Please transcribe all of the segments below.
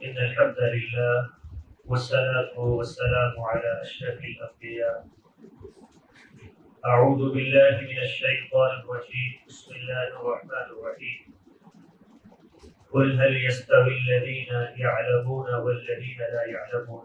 إن الحمد لله والصلاة والسلام على أشرف الأنبياء. أعوذ بالله من الشيطان الرجيم. بسم الله الرحمن الرحيم. قل هل يستوي الذين يعلمون والذين لا يعلمون.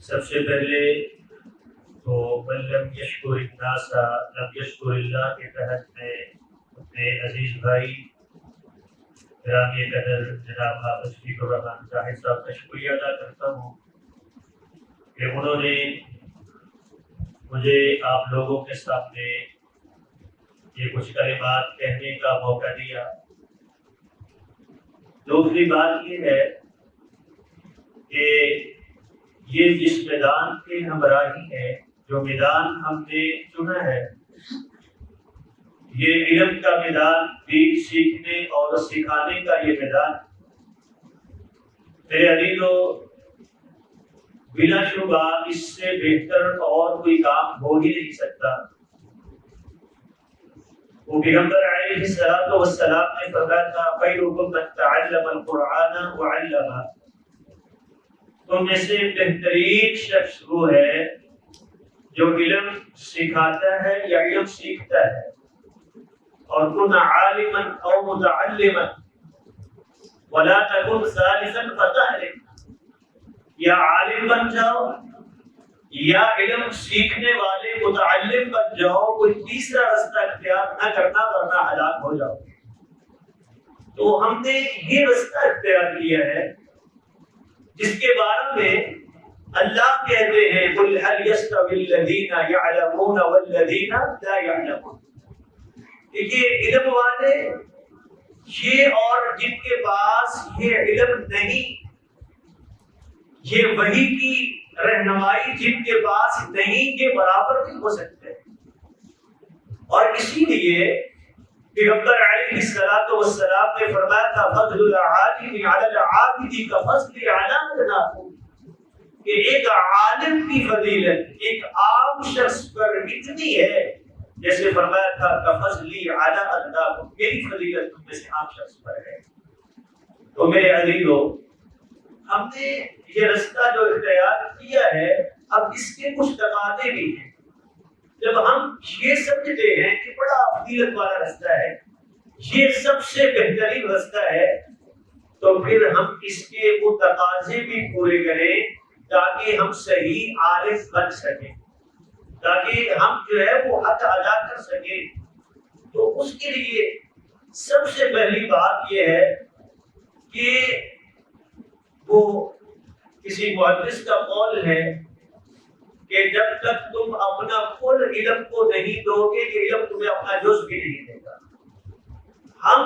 سب سے پہلے تو من لم یشکر الناس لم یشکر اللہ کے تحت میں اپنے عزیز بھائی گرامی قدر جناب حافظ فیق الرحمن زاہد صاحب کا شکریہ ادا کرتا ہوں کہ انہوں نے مجھے آپ لوگوں کے سامنے یہ کچھ کلمات کہنے کا موقع دیا۔ دوسری بات یہ ہے کہ یہ جس میدان کے ہمراہی ہے، جو میدان ہم نے چنا ہے، یہ علم کا میدان، دین سیکھنے اور سکھانے کا یہ میدان۔ میرے عزیزو، بلا شبہ اس سے بہتر اور کوئی کام ہو ہی نہیں سکتا۔ وہ پیغمبر علیہ الصلوۃ والسلام نے فرمایا تھا خیرکم من تعلم القرآن وعلمہ، تم میں سے بہترین شخص وہ ہے جو علم سکھاتا ہے یا علم سیکھتا ہے۔ اور کن عالما او متعلما ولا تکن ثالثا فتهلك، یا عالم بن جاؤ یا علم سیکھنے والے متعلم بن جاؤ، کوئی تیسرا راستہ اختیار نہ کرنا ورنہ ہلاک ہو جاؤ۔ تو ہم نے یہ راستہ اختیار کیا ہے جس کے بارے میں اللہ کہتے ہیں قل هل يستوي الذين يعلمون والذين لا يعلمون۔ یہ علم والے یہ اور جن کے پاس یہ علم نہیں، یہ وحی کی رہنمائی جن کے پاس نہیں، یہ برابر نہیں ہو سکتے۔ اور اسی لیے پیغمبر علیہ الصلوۃ والسلام نے فرمایا تھا فضل العالم علی العابد کفضل علامتہ، کہ ایک عالم کی فضیلت ایک عام شخص پر اتنی ہے جیسے فرمایا تھا کفضلی علی اللہ، میری فضیلت تم میں سے عام شخص پر ہے۔ تو میرے عزیزو، ہم نے یہ راستہ جو اختیار کیا ہے، اب اس کے کچھ تقاضے بھی ہیں۔ جب ہم یہ سمجھتے ہیں کہ بڑا فضیلت والا راستہ ہے، یہ سب سے بہترین راستہ ہے، تو پھر ہم اس کے وہ تقاضے بھی پورے کریں تاکہ ہم صحیح عارف بن سکیں، تاکہ ہم جو ہے وہ حق ادا کر سکیں۔ تو اس کے لیے سب سے پہلی بات یہ ہے کہ وہ کسی محدث کا قول ہے کہ جب تک تم اپنا کل علم کو نہیں دو گے، یہ علم تمہیں اپنا جز بھی نہیں دے گا۔ ہم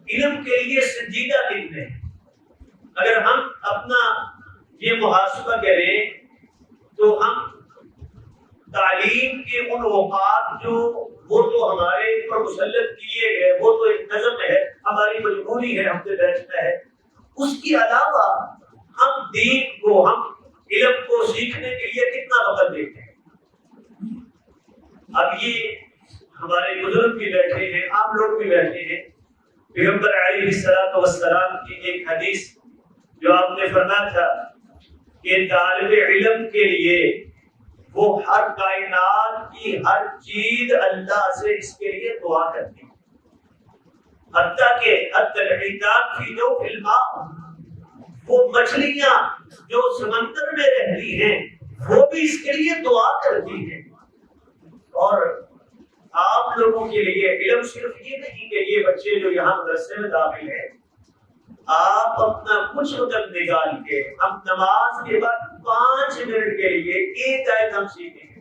علم کے لیے سنجیدہ کتنے ہیں؟ اگر ہم اپنا یہ محاسبہ کریں تو ہم تعلیم کے ان اوقات جو وہ تو ہمارے اوپر مسلط کیے گئے، وہ تو ایک نظم ہے، ہماری مجبوری ہے، ہم سے بیٹھنا ہے۔ اس کے علاوہ ہم دین کو، ہم علم کو سیکھنے کے لیے کتنا وقت دیتے ہیں؟ اب یہ ہمارے بزرگ بھی بیٹھے ہیں، عام لوگ بھی بیٹھے ہیں۔ پیغمبر علیہ الصلوۃ والسلام کی ایک حدیث جو آپ نے فرمایا تھا کہ طالب علم کے لیے وہ ہر کائنات کی ہر چیز اللہ سے اس کے لیے دعا کرتی ہے، حتیٰ کہ الحیتان فی جوف الماء، وہ مچھلیاں جو سمندر میں رہتی ہیں وہ بھی اس کے لیے دعا کرتی ہیں۔ اور آپ لوگوں کے لیے علم صرف یہ نہیں کہ یہ بچے جو یہاں مدرسے میں داخل ہیں، آپ اپنا کچھ وقت نکال کے ہم نماز کے بعد 5 منٹ کے لیے ایک آیت ہم سیکھیں گے،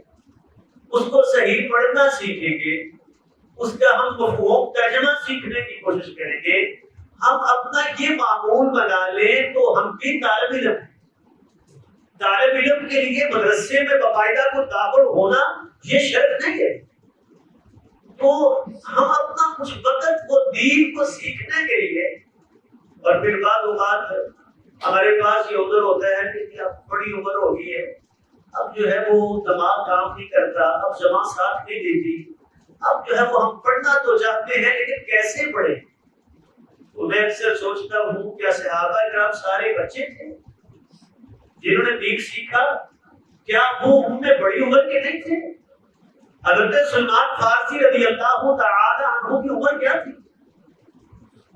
اس کو صحیح پڑھنا سیکھیں گے، اس کا ہم مفہوم ترجمہ سیکھنے کی کوشش کریں گے۔ ہم اپنا یہ معمول بنا لیں تو ہم بھی طالب علم ہیں۔ طالب علم کے لیے مدرسے میں باقاعدہ کو داخل ہونا یہ شرط نہیں ہے، تو ہم اپنا کچھ وقت وہ دین کو سیکھنے کے لیے، اور پھر بعض اوقات ہمارے پاس یہ عذر ہوتا ہے کہ اب بڑی عمر ہو گئی ہے، اب جو ہے وہ دماغ کام نہیں کرتا، اب زبان ساتھ نہیں دیتی، اب جو ہے وہ ہم پڑھنا تو چاہتے ہیں لیکن کیسے پڑھیں؟ تو میں اکثر سوچتا ہوں کیا صحابہ کرام سارے بچے تھے جنہوں نے دین سیکھا؟ کیا وہ ان میں بڑی عمر کے نہیں تھے؟ حضرت سلمان فارسی رضی اللہ تعالی عنہ کی عمر کیا تھی؟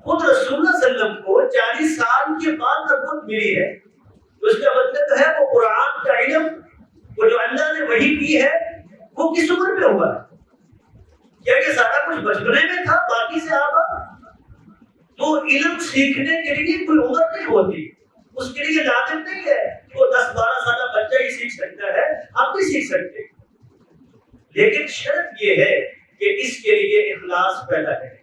خود رسول اللہ صلی اللہ علیہ وسلم کو 40 سال کے بعد نبوت ملی ہے. اس کا مطلب ہے وہ قرآن کا علم وہ جو اللہ نے وحی کی ہے وہ کس عمر میں ہوا؟ کیا یہ سارا کچھ بچپنے میں تھا؟ باقی صحابہ تو علم سیکھنے کے لیے کوئی عمر نہیں ہوتی، اس کے لیے لازم نہیں ہے کہ وہ 10-12 سالہ بچہ ہی سیکھ سکتا ہے، ہم بھی سیکھ سکتے. لیکن شرط یہ ہے کہ اس کے لیے اخلاص پیدا کریں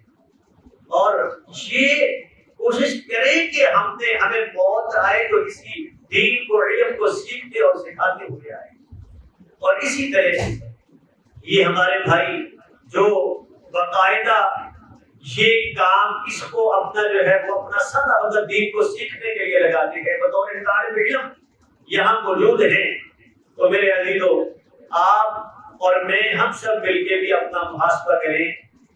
اور یہ کوشش کریں کہ ہمیں موت آئے تو اسی دین کو علم کو سیکھتے اور سکھاتے ہوئے آئے. اور اسی طرح سے یہ ہمارے بھائی جو باقاعدہ یہ کام اس کو اپنا جو ہے وہ اپنا سارا وقت دین کو سیکھنے کے لیے لگاتے ہیں بطور طالب علم یہاں موجود ہیں، تو میرے عزیزو آپ اور میں ہم سب مل کے بھی اپنا محاسبہ کریں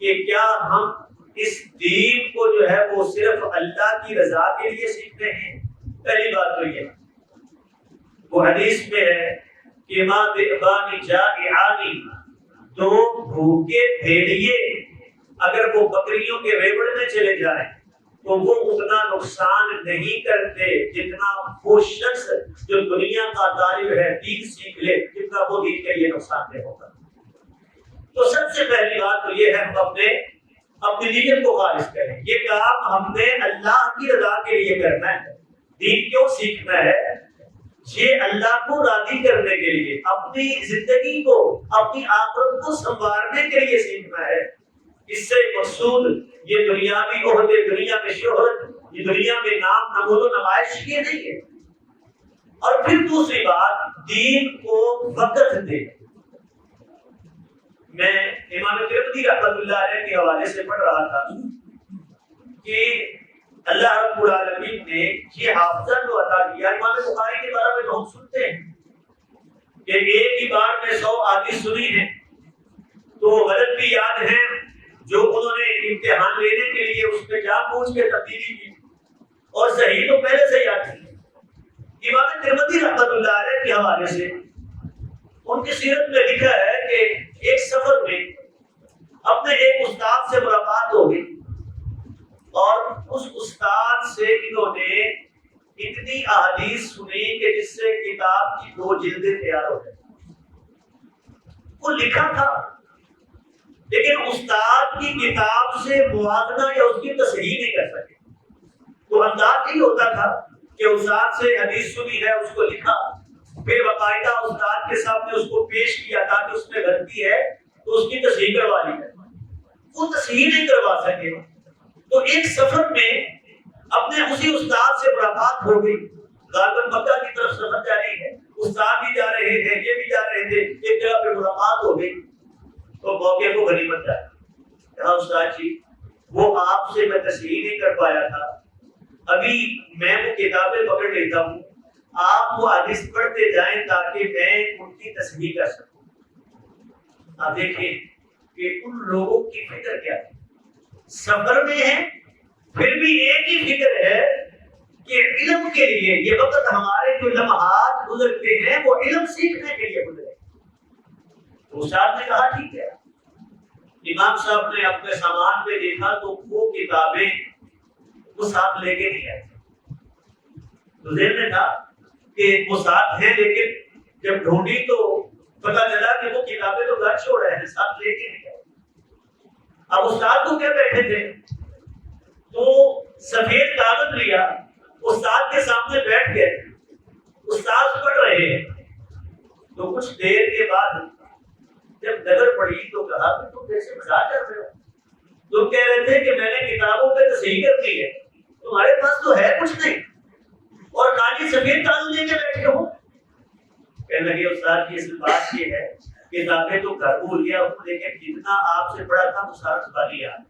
کہ کیا ہم اس دین کو جو ہے وہ صرف اللہ کی رضا کے لیے سیکھتے ہیں. پہلی بات تو یہ وہ حدیث میں ہے کہ ما ذئبان جائعان، دو بھوکے بھیڑیے اگر وہ بکریوں کے ریوڑ میں چلے جائیں تو وہ اتنا نقصان نہیں کرتے جتنا وہ شخص جو دنیا کا طالب ہے دین سیکھ لے جتنا وہ دین کے لیے نقصان دہ ہوگا. تو سب سے پہلی بات تو یہ ہے ہم اپنی نیت کو خالص کریں. یہ کام ہم نے اللہ کی رضا کے لیے کرنا ہے. دین کیوں سیکھنا ہے؟ یہ اللہ کو راضی کرنے کے لیے، اپنی زندگی کو اپنی آخرت کو سنوارنے کے لیے سیکھنا ہے. اس سے مقصود یہ دنیاوی عہدے، دنیا میں شہرت، یہ دنیا میں نام نمود و نمائش یہ نہیں ہے. اور پھر دوسری بات دین کو وقت دے. میں امام ترمذی رحمۃ اللہ علیہ کے حوالے سے پڑھ رہا تھا کہ اللہ رب العالمین نے یہ حافظہ جو عطا کیا. امام بخاری کے بارے میں تو ہم سنتے ہیں کہ ایک ہی بار میں 100 حدیث سنی ہے، تو غلط بھی یاد ہے جو انہوں نے امتحان لینے کے لیے اس میں جان بوجھ کے تبدیلی کی، اور صحیح تو پہلے سے یاد تھی. امام ترمذی رحمۃ اللہ علیہ کے حوالے سے ان کی سیرت میں لکھا ہے کہ ایک سفر میں اپنے ایک استاد سے ملاقات ہو گئی اور اس استاد سے انہوں نے اتنی احادیث سنی کہ جس سے کتاب کی 2 جلدیں تیار ہو گئی. وہ لکھا تھا لیکن استاد کی کتاب سے موازنہ یا اس کی تصحیح نہیں کر سکے. تو انداز نہیں ہوتا تھا کہ استاد سے حدیث سنی ہے، اس کو لکھا، پھر باقاعدہ استاد کے سامنے اس کو پیش کیا تاکہ اس میں غلطی ہے تو اس کی تصحیح کروا لی ہے. وہ تصحیح نہیں کروا سکے. تو ایک سفر میں اپنے اسی استاد سے ملاقات ہو گئی. غالباً مکہ کی طرف سفر جاری ہے، استاد بھی جا رہے تھے، یہ بھی جا رہے تھے، ایک جگہ پہ ملاقات ہو گئی. تو موقع کو غنیمت جائے کہا استاد جی وہ آپ سے میں تصحیح نہیں کر پایا تھا، ابھی میں وہ کتابیں پکڑ لیتا ہوں، آپ وہ حدیث پڑھتے جائیں تاکہ میں ان کی تصحیح کر سکوں. آپ دیکھیں کہ ان لوگوں کی فکر کیا ہے، سفر میں ہے پھر بھی ایک ہی فکر ہے کہ علم کے لیے یہ وقت ہمارے جو لمحات گزرتے ہیں وہ علم سیکھنے کے لیے گزرے. تو استاد نے کہا ٹھیک ہے. امام صاحب نے اپنے سامان میں دیکھا تو وہ کتابیں وہ ساتھ لے کے نہیں آئے. تو ذہن میں تھا کہ وہ ساتھ ہیں، لیکن جب ڈھونڈی تو پتا چلا کہ وہ کتابیں تو گھر چھوڑ رہے ہیں، ساتھ لے کے نہیں آئے. اب استاد کو کیا بیٹھے تھے تو سفید کاغذ لیا، استاد کے سامنے بیٹھ گئے، استاد پڑھ رہے ہیں. تو کچھ دیر کے بعد جب نظر پڑی تو کہا کہ تم کیسے مزاح کر رہے ہو؟ تم کہہ رہے تھے کہ میں نے کتابوں پہ تصحیح کرنی ہے، تمہارے پاس تو ہے کچھ نہیں اور خالی سفید کاغذ لے کے بیٹھے ہو. کہنے لگے استاد کی اصل بات یہ ہے کتابیں تو گھر بھول گیا ہوں، لیکن جتنا آپ سے پڑھا تھا وہ سارا سوال یاد.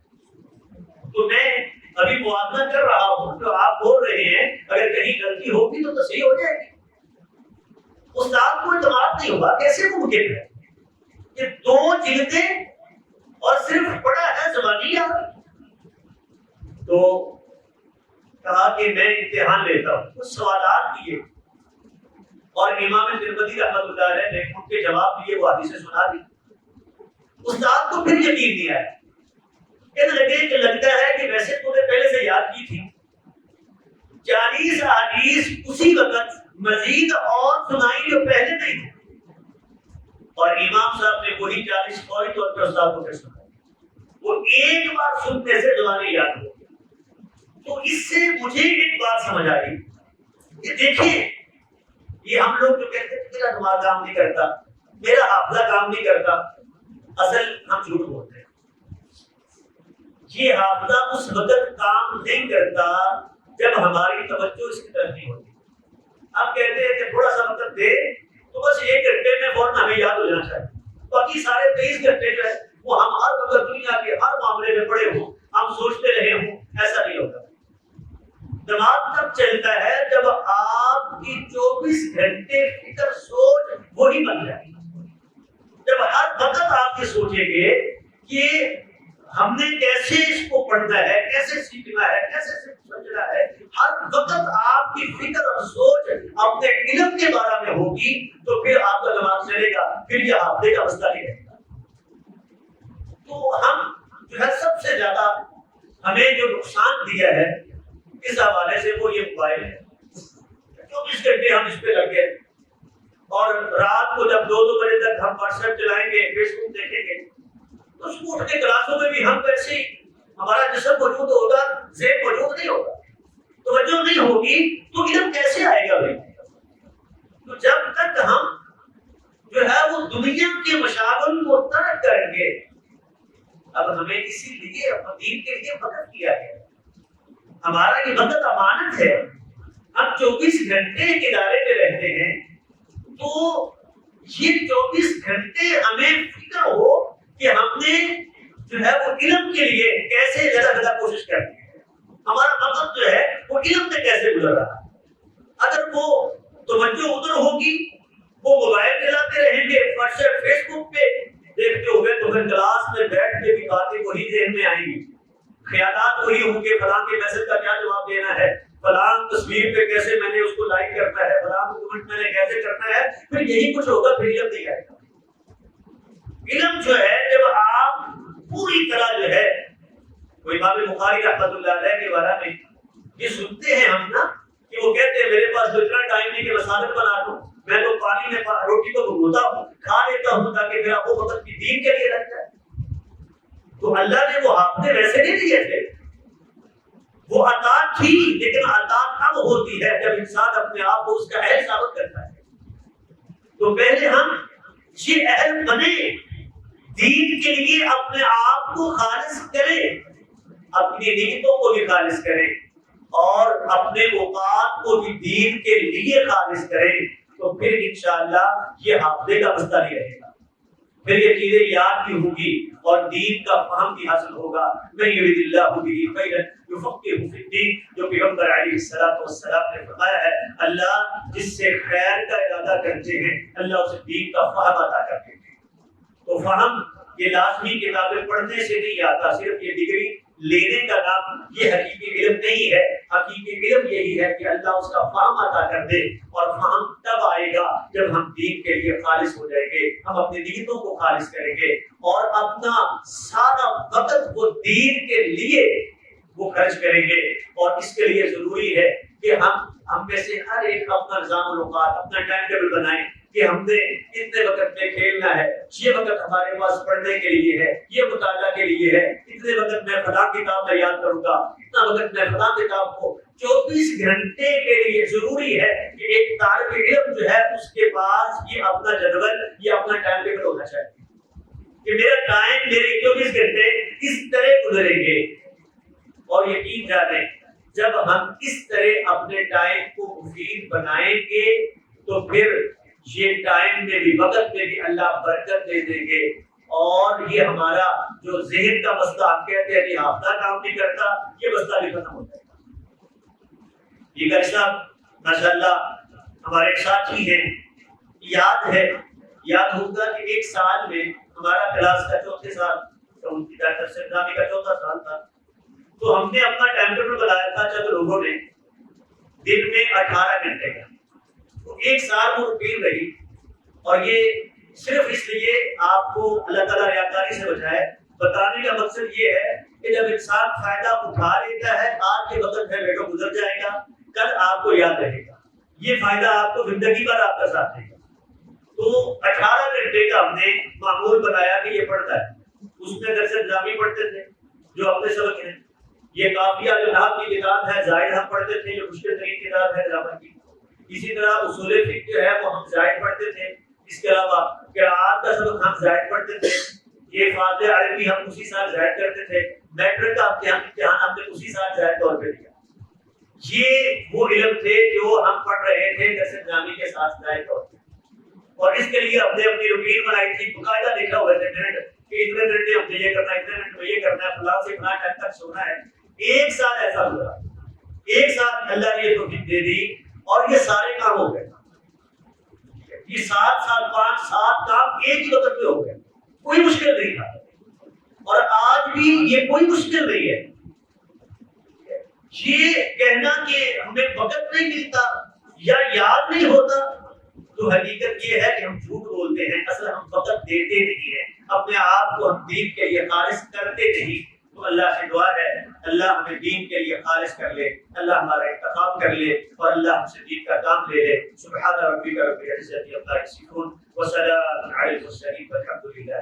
تو میں ابھی موازنہ کر رہا ہوں جو آپ بول رہے ہیں، اگر کہیں غلطی ہوگی تو تصحیح ہو جائے گی. استاد کو اعتماد نہیں ہوا، کیسے ممکن ہے کہ 2 جلدیں اور صرف پڑھا ہے زبانی یاد. تو کہا کہ میں امتحان لیتا ہوں، کچھ سوالات کیے اور امام ترمذی رحمۃ اللہ علیہ نے ان کے جواب دیے، وہ حدیثیں سنا دی۔ استاد کو پھر یقین نہیں آیا، کہنے لگے کہ لگتا ہے کہ ویسے تو نے پہلے سے یاد کی تھی 40 حدیث اسی وقت مزید اور سنائی جو پہلے نہیں تھی، اور امام صاحب نے وہی 40 فوری طور پر استاد کو پھر سنائی۔ وہ ایک بار سننے سے زبانیں یاد ہو، تو اس سے مجھے ایک بات سمجھ آئی کہ دیکھیں یہ ہم لوگ جو کہتے ہیں میرا دماغ کام نہیں کرتا، میرا حافظہ کام نہیں کرتا، اصل ہم جھوٹ بولتے ہیں۔ یہ حافظہ اس وقت کام نہیں کرتا جب ہماری توجہ اس کی طرف نہیں ہوتی۔ ہم کہتے ہیں کہ تھوڑا سا وقت دے تو بس 1 گھنٹے میں فوراً ہمیں یاد ہو جانا چاہیے، باقی سارے 23 گھنٹے جو ہے وہ ہم ہر وقت دنیا کے ہر معاملے میں پڑے ہوں، ہم سوچتے رہے ہوں، ایسا نہیں ہوتا۔ دماغ تب چلتا ہے جب آپ کی 24 گھنٹے فکر سوچ وہی بن جائے، جب ہر وقت آپ یہ سوچیں گے کہ ہم نے کیسے اس کو پڑھنا ہے، کیسے سیکھنا ہے، کیسے سمجھنا ہے، ہر وقت آپ کی فکر اور سوچ اپنے علم کے بارے میں ہوگی تو پھر آپ کا دماغ چلے گا، پھر یہ حافظے کا مسئلہ نہیں رہے گا۔ تو ہم جو ہے سب سے زیادہ ہمیں جو نقصان دیا ہے اس حوالے سے وہ یہ موبائل ہے۔ 24 گھنٹے ہم اس پہ لگ گئے، اور رات کو جب 2 بجے تک ہم واٹس ایپ چلائیں گے، فیس بک دیکھیں گے، تو اسکول کے کلاسوں میں بھی ہم ویسے ہی ہمارا جسم موجود ہوگا، ذہن موجود نہیں ہوگا، توجہ نہیں ہوگی تو علم کیسے آئے گا بھائی؟ تو جب تک ہم جو ہے وہ دنیا کے مشاغل کو ترک کریں گے، اب ہمیں اسی لیے دین کے لیے وقت کیا ہے، ہمارا یہ وقت امانت ہے۔ ہم 24 گھنٹے کے ادارے میں رہتے ہیں، تو یہ 24 گھنٹے ہمیں فکر ہو کہ ہم نے جو ہے وہ علم کے لیے کیسے زیادہ کوشش کرنی ہے، ہمارا وقت جو ہے وہ علم سے کیسے گزر رہا ہے۔ اگر وہ توجہ ادھر ہوگی، وہ موبائل چلاتے رہیں گے، واٹس ایپ فیس بک پہ دیکھتے ہوئے، تو پھر کلاس میں بیٹھ کے بھی باتیں وہی ذہن میں آئیں گی، خیالات وہی ہوں گے، فلاں کے میسج کا کیا جواب دینا ہے، فلاں تصویر پہ کیسے میں نے اس کو لائک کرنا ہے، فلاں کمنٹ میں نے کیسے کرنا ہے، پھر یہی کچھ ہوگا، پھر علم نہیں آئے گا۔ علم جو ہے جب آپ پوری طرح جو ہے، وہ امام بخاری رحمۃ اللہ علیہ کے بارے میں یہ سنتے ہیں ہم نا کہ وہ کہتے ہیں میرے پاس تو اتنا ٹائم نہیں کہ میں سالن بنا دوں، میں تو پانی میں روٹی کو بھگوتا ہوں، کھا لیتا ہوں تاکہ میرا وہ وقت کی دین کے لیے لگ جائے۔ تو اللہ نے وہ حافظے ویسے نہیں دیے تھے، وہ عطا تھی، لیکن عطا تب ہوتی ہے جب انسان اپنے آپ کو اس کا اہل ثابت کرتا ہے۔ تو پہلے ہم یہ اہل بنے، دین کے لیے اپنے آپ کو خالص کریں، اپنی نیتوں کو بھی خالص کریں، اور اپنے اوقات کو بھی دین کے لیے خالص کریں، تو پھر انشاءاللہ یہ حافظے کا مسئلہ نہیں رہے گا، پھر یہ چیزیں یاد بھی ہوگی اور دین کا فہم بھی حاصل ہوگا۔ میں یرید اللہ بہ خیرا یفقہہ فی الدین، جو پیغمبر علیہ الصلوۃ والسلام نے فرمایا ہے، اللہ جس سے خیر کا ارادہ کرتے ہیں اللہ اسے دین کا فہم عطا کرتے ہیں۔ تو فہم یہ لازمی کتابیں پڑھنے سے نہیں آتا، صرف یہ ڈگری لینے کا نام یہ حقیقی علم نہیں ہے۔ حقیقی علم یہی ہے کہ اللہ اس کا فہم عطا کر دے، اور فہم تب آئے گا جب ہم دین کے لیے خالص ہو جائیں گے، ہم اپنی نیتوں کو خالص کریں گے اور اپنا سارا وقت وہ دین کے لیے وہ خرچ کریں گے۔ اور اس کے لیے ضروری ہے کہ ہم میں سے ہر ایک اپنا نظام الاوقات، اپنا ٹائم ٹیبل بنائیں کہ ہم نے اتنے وقت میں کھیلنا ہے، یہ وقت ہمارے پاس پڑھنے کے لیے ہے، یہ مطالعہ کے لیے ہے، اتنے وقت میں فلاں کتاب میں یاد کروں گا، اتنا وقت میں فلاں کتاب کو۔ 24 گھنٹے کے لیے ضروری ہے کہ ایک طالب علم جو ہے اس کے پاس یہ اپنا جدول، یہ اپنا ٹائم ٹیبل ہونا چاہیے کہ میرا ٹائم، میرے 24 گھنٹے اس طرح گزریں گے۔ اور یقین جانیں جب ہم اس طرح اپنے ٹائم کو مفید بنائیں گے تو پھر یہ ٹائم میں بھی، وقت میں بھی اللہ برکت دے دیں گے، اور یہ ہمارا جو ذہن کا مسئلہ آپ کہتے ہیں کہ حافظہ کام نہیں کرتا، یہ مسئلہ بھی ختم ہو جائے گا۔ یہ گھر صاحب ماشاءاللہ ہمارے ایک ساتھی ہیں، یاد ہوگا کہ ایک سال میں ہمارا کلاس کا چوتھے سال، ان کی ڈاکٹر سیدھامی کا چوتھا سال تھا، تو ہم نے اپنا ٹائم ٹیبل بنایا تھا جب لوگوں نے دن میں 18 گھنٹے کا، تو ایک سال وہ روٹین رہی، اور یہ صرف اس لیے آپ کو اللہ تعالیٰ ریاکاری سے بچائے، بتانے کا مقصد یہ ہے کہ جب انسان فائدہ اٹھا لیتا ہے، آج کے وقت ہے بیٹا گزر جائے گا، کل آپ کو یاد رہے گا، یہ فائدہ آپ کو زندگی بھر آپ کا ساتھ دے گا۔ تو 18 گھنٹے کا ہم نے معمول بنایا کہ یہ پڑھتا ہے، اس میں درس نظامی پڑھتے تھے جو اپنے سبق ہیں، یہ کافیہ جو نحو کی کتاب ہے زائد ہم پڑھتے تھے جو مشکل ترین کتاب ہے گرامر کی، اسی طرح اصول فقہ جو ہے وہ ہم زائد پڑھتے تھے، اس کے علاوہ قراءات کا سبق ہم زائد پڑھتے تھے، یہ فاتحہ عربی ہم اسی سال زائد کرتے تھے، میٹرک کا امتحان ہم نے اسی سال زائد طور پہ دیا۔ یہ وہ علم تھے جو ہم پڑھ رہے تھے درس نظامی کے ساتھ زائد طور پہ، اور اس کے لیے ہم نے اپنی روٹین بنائی تھی، باقاعدہ لکھا ہوا تھا کہ اتنے گھنٹے ہم نے یہ کرنا ہے، اتنے گھنٹے میں یہ کرنا ہے، فلاں سے فلاں ٹائم تک سونا ہے۔ ایک سال ایسا ہوا، ایک سال اللہ نے یہ توفیق دے دی اور یہ سارے کام ہو گئے، یہ 7 سال 5 7 کام ایک ہی وقت میں ہو گئے، کوئی مشکل نہیں تھا، اور آج بھی یہ کوئی مشکل نہیں ہے۔ یہ کہنا کہ ہمیں وقت نہیں ملتا یا یاد نہیں ہوتا، تو حقیقت یہ ہے کہ ہم جھوٹ بولتے ہیں، اصل ہم وقت دیتے نہیں ہیں، اپنے آپ کو ہم دین کے لیے خالص کرتے نہیں۔ تو اللہ سے دعا ہے اللہ ہمیں دین کے لیے خالص کر لے، اللہ ہمارا انتخاب کر لے، اور اللہ ہم سے دین کا کام لے لے۔ سبحان ربک رب العزت عما یصفون وسلام علی المرسلین والحمد للہ۔